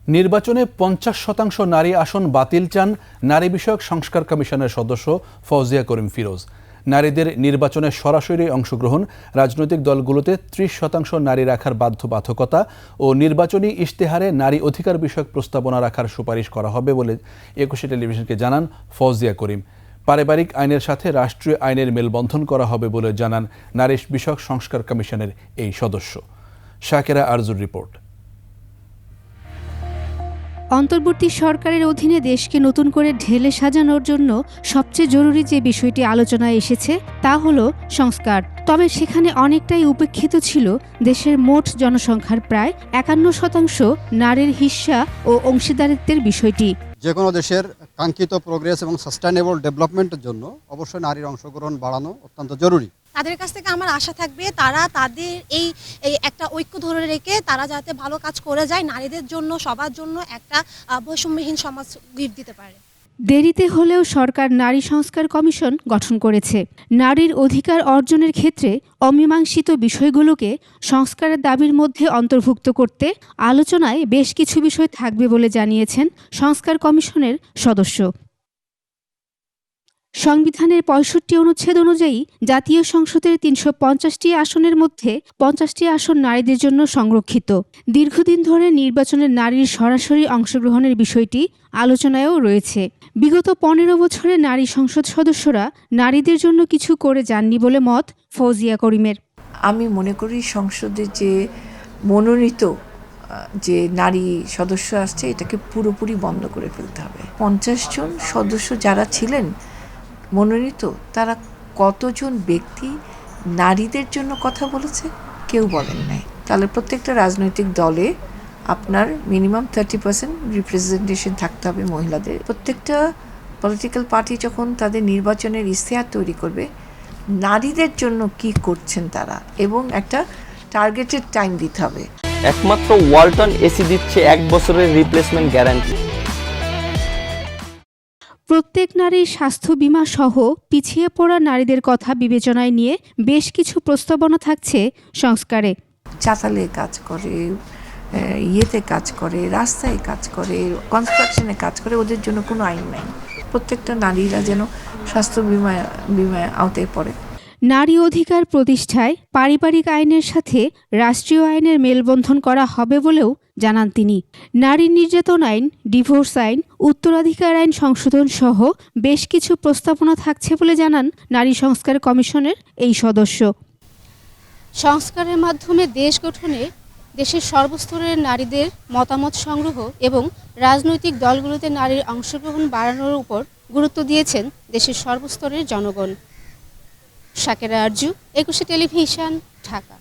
নির্বাচনে ৫০% নারী আসন বাতিল চান নারী বিষয়ক সংস্কার কমিশনের সদস্য ফৌজিয়া করিম ফিরোজ। নারীদের নির্বাচনে সরাসরি অংশগ্রহণ, রাজনৈতিক দলগুলোতে ৩০% নারী রাখার বাধ্যবাধকতা ও নির্বাচনী ইশতেহারে নারী অধিকার বিষয়ক প্রস্তাবনা রাখার সুপারিশ করা হবে বলে একুশে টেলিভিশনকে জানান ফৌজিয়া করিম। পারিবারিক আইনের সাথে রাষ্ট্রীয় আইনের মেলবন্ধন করা হবে বলে জানান নারী বিষয়ক সংস্কার কমিশনের এই সদস্য। শাকেরা আরজুর রিপোর্ট। অন্তর্বর্তী সরকারের অধীনে দেশকে নতুন করে ঢেলে সাজানোর জন্য সবচেয়ে জরুরি যে বিষয়টি আলোচনায় এসেছে তা হলো সংস্কার। তবে সেখানে অনেকটাই উপেক্ষিত ছিল দেশের মোট জনসংখ্যার প্রায় ৫১% নারীর হিস্সা ও অংশীদারিত্বের বিষয়টি। যে কোনো দেশের কাঙ্ক্ষিত প্রোগ্রেস এবং সাস্টেইনেবল ডেভেলপমেন্টের জন্য অবশ্যই নারীর অংশগ্রহণ বাড়ানো অত্যন্ত জরুরি। তাদের কাছ থেকে আমার আশা থাকবে তারা তাদের এই একটা ঐক্য ধরে রেখে তারা যাতে ভালো কাজ করে যায়, নারীদের জন্য সবার জন্য একটা বৈষম্যহীন সমাজ গিফট দিতে পারে। দেরিতে হলেও সরকার নারী সংস্কার কমিশন গঠন করেছে। নারীর অধিকার অর্জনের ক্ষেত্রে অমীমাংসিত বিষয়গুলোকে সংস্কারের দাবির মধ্যে অন্তর্ভুক্ত করতে আলোচনায় বেশ কিছু বিষয় থাকবে বলে জানিয়েছেন সংস্কার কমিশনের সদস্য। সংবিধানের ৬৫ অনুচ্ছেদ অনুযায়ী জাতীয় সংসদের ৩৫০টি আসনের মধ্যে ৫০টি আসন নারীদের জন্য সংরক্ষিত। দীর্ঘদিন ধরে নির্বাচনে নারীর সরাসরি অংশগ্রহণের বিষয়টি আলোচনায়ও রয়েছে। বিগত ১৫ বছরে নারী সংসদ সদস্যরা নারীদের জন্য কিছু করে যাননি বলে মত ফৌজিয়া করিমের। আমি মনে করি সংসদে যে মনোনীত যে নারী সদস্য আসছে এটাকে পুরোপুরি বন্ধ করে ফেলতে হবে। ৫০ জন সদস্য যারা ছিলেন মনোনীত, তারা কতজন ব্যক্তি নারীদের জন্য কথা বলেছে কেউ বলেন নাই। তাহলে প্রত্যেকটা রাজনৈতিক দলে আপনার মিনিমাম 30% রিপ্রেজেন্টেশন থাকতে হবে মহিলাদের। প্রত্যেকটা পলিটিক্যাল পার্টি যখন তাদের নির্বাচনের ইশতেহার তৈরি করবে নারীদের জন্য কি করছেন তারা এবং একটা টার্গেটেড টাইম দিতে হবে। একমাত্র ওয়ালটন এসি দিচ্ছে 1 বছরের রিপ্লেসমেন্ট গ্যারান্টি। প্রত্যেক নারীর স্বাস্থ্য বীমা সহ পিছিয়ে পড়া নারীদের কথা বিবেচনায় নিয়ে বেশ কিছু প্রস্তাবনা থাকছে সংস্কারে। চাতালে কাজ করে, ইয়েতে কাজ করে, রাস্তায় কাজ করে, কনস্ট্রাকশনে কাজ করে, ওদের জন্য কোনো আইন নাই। প্রত্যেকটা নারীরা যেন স্বাস্থ্য বীমায় আওতায় পড়ে। নারী অধিকার প্রতিষ্ঠায় পারিবারিক আইনের সাথে রাষ্ট্রীয় আইনের মেলবন্ধন করা হবে বলেও জানান তিনি। নারী নির্যাতন আইন, ডিভোর্স আইন, উত্তরাধিকার আইন সংশোধন সহ বেশ কিছু প্রস্তাবনা থাকছে বলে জানান নারী সংস্কার কমিশনের এই সদস্য। সংস্কারের মাধ্যমে দেশ গঠনে দেশের সর্বস্তরের নারীদের মতামত সংগ্রহ এবং রাজনৈতিক দলগুলোতে নারীর অংশগ্রহণ বাড়ানোর উপর গুরুত্ব দিয়েছেন দেশের সর্বস্তরের জনগণ। শাকেরা আরজু, একুশে টেলিভিশন, ঢাকা।